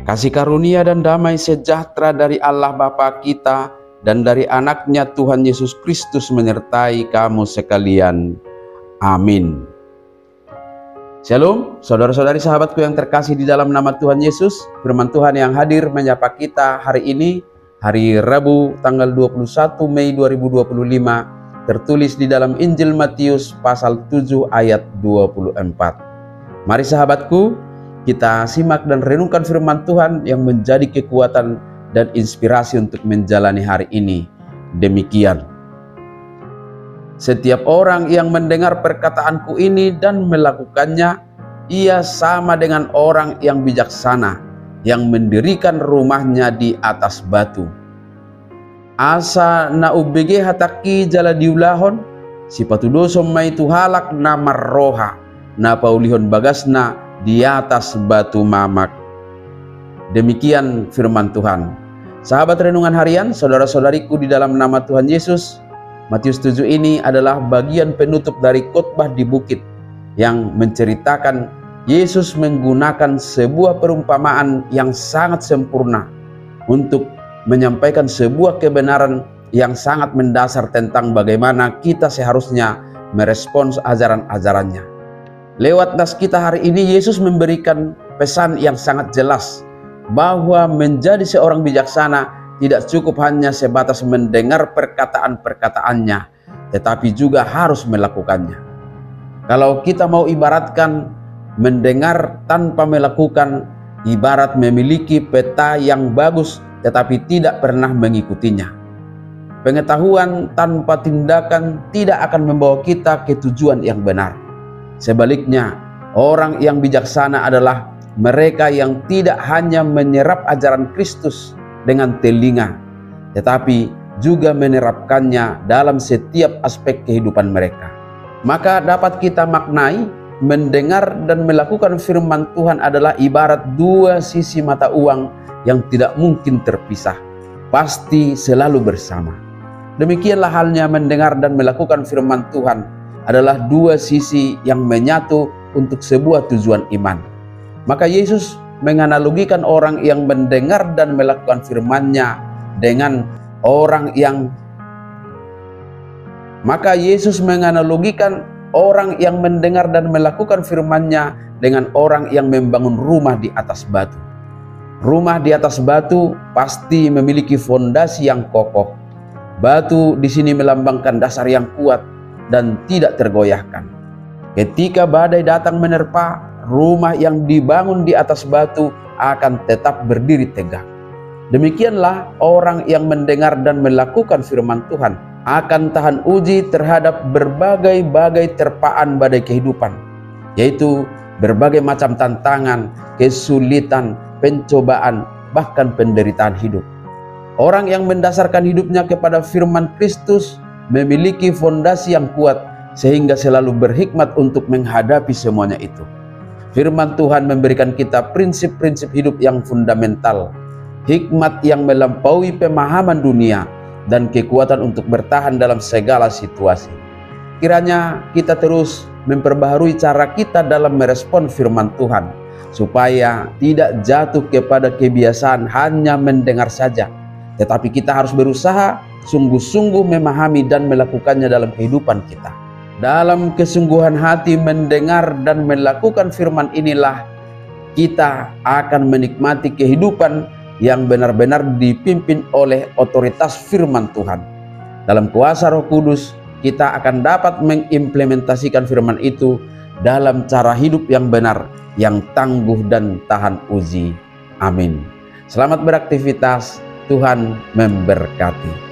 Kasih karunia dan damai sejahtera dari Allah Bapa kita dan dari anaknya Tuhan Yesus Kristus menyertai kamu sekalian. Amin. Shalom, saudara-saudari sahabatku yang terkasih di dalam nama Tuhan Yesus. Firman Tuhan yang hadir menyapa kita hari ini, hari Rabu tanggal 21 Mei 2025, tertulis di dalam Injil Matius pasal 7 ayat 24. Mari sahabatku, kita simak dan renungkan firman Tuhan yang menjadi kekuatan dan inspirasi untuk menjalani hari ini. Demikian. Setiap orang yang mendengar perkataanku ini dan melakukannya, ia sama dengan orang yang bijaksana, yang mendirikan rumahnya di atas batu. Asa na ubege hataki jala diulahon, si patudoso may tuhalak na marroha, na paulihon bagasna di atas batu mamak. Demikian firman Tuhan. Sahabat renungan harian, saudara-saudariku di dalam nama Tuhan Yesus, Matius 7 ini adalah bagian penutup dari khotbah di bukit yang menceritakan Yesus menggunakan sebuah perumpamaan yang sangat sempurna untuk menyampaikan sebuah kebenaran yang sangat mendasar tentang bagaimana kita seharusnya merespons ajaran-ajarannya. Lewat nas kita hari ini, Yesus memberikan pesan yang sangat jelas bahwa menjadi seorang bijaksana tidak cukup hanya sebatas mendengar perkataan-perkataannya, tetapi juga harus melakukannya. Kalau kita mau ibaratkan, mendengar tanpa melakukan ibarat memiliki peta yang bagus tetapi tidak pernah mengikutinya. Pengetahuan tanpa tindakan tidak akan membawa kita ke tujuan yang benar. Sebaliknya, orang yang bijaksana adalah mereka yang tidak hanya menyerap ajaran Kristus dengan telinga, tetapi juga menerapkannya dalam setiap aspek kehidupan mereka. Maka dapat kita maknai, mendengar dan melakukan firman Tuhan adalah ibarat dua sisi mata uang yang tidak mungkin terpisah, pasti selalu bersama. Demikianlah halnya mendengar dan melakukan firman Tuhan adalah dua sisi yang menyatu untuk sebuah tujuan iman. Maka Yesus menganalogikan orang yang mendengar dan melakukan firman-Nya dengan orang yang mendengar dan melakukan firman-Nya dengan orang yang membangun rumah di atas batu. Rumah di atas batu pasti memiliki fondasi yang kokoh. Batu di sini melambangkan dasar yang kuat dan tidak tergoyahkan. Ketika badai datang menerpa, rumah yang dibangun di atas batu akan tetap berdiri tegak. Demikianlah orang yang mendengar dan melakukan firman Tuhan akan tahan uji terhadap berbagai terpaan badai kehidupan, yaitu berbagai macam tantangan, kesulitan, pencobaan, bahkan penderitaan hidup. Orang yang mendasarkan hidupnya kepada firman Kristus memiliki fondasi yang kuat sehingga selalu berhikmat untuk menghadapi semuanya itu. Firman Tuhan memberikan kita prinsip-prinsip hidup yang fundamental, hikmat yang melampaui pemahaman dunia, dan kekuatan untuk bertahan dalam segala situasi. Kiranya kita terus memperbaharui cara kita dalam merespon firman Tuhan, supaya tidak jatuh kepada kebiasaan hanya mendengar saja, tetapi kita harus berusaha sungguh-sungguh memahami dan melakukannya dalam kehidupan kita. Dalam kesungguhan hati mendengar dan melakukan firman inilah kita akan menikmati kehidupan yang benar-benar dipimpin oleh otoritas firman Tuhan. Dalam kuasa Roh Kudus, kita akan dapat mengimplementasikan firman itu dalam cara hidup yang benar, yang tangguh dan tahan uji. Amin. Selamat beraktivitas, Tuhan memberkati.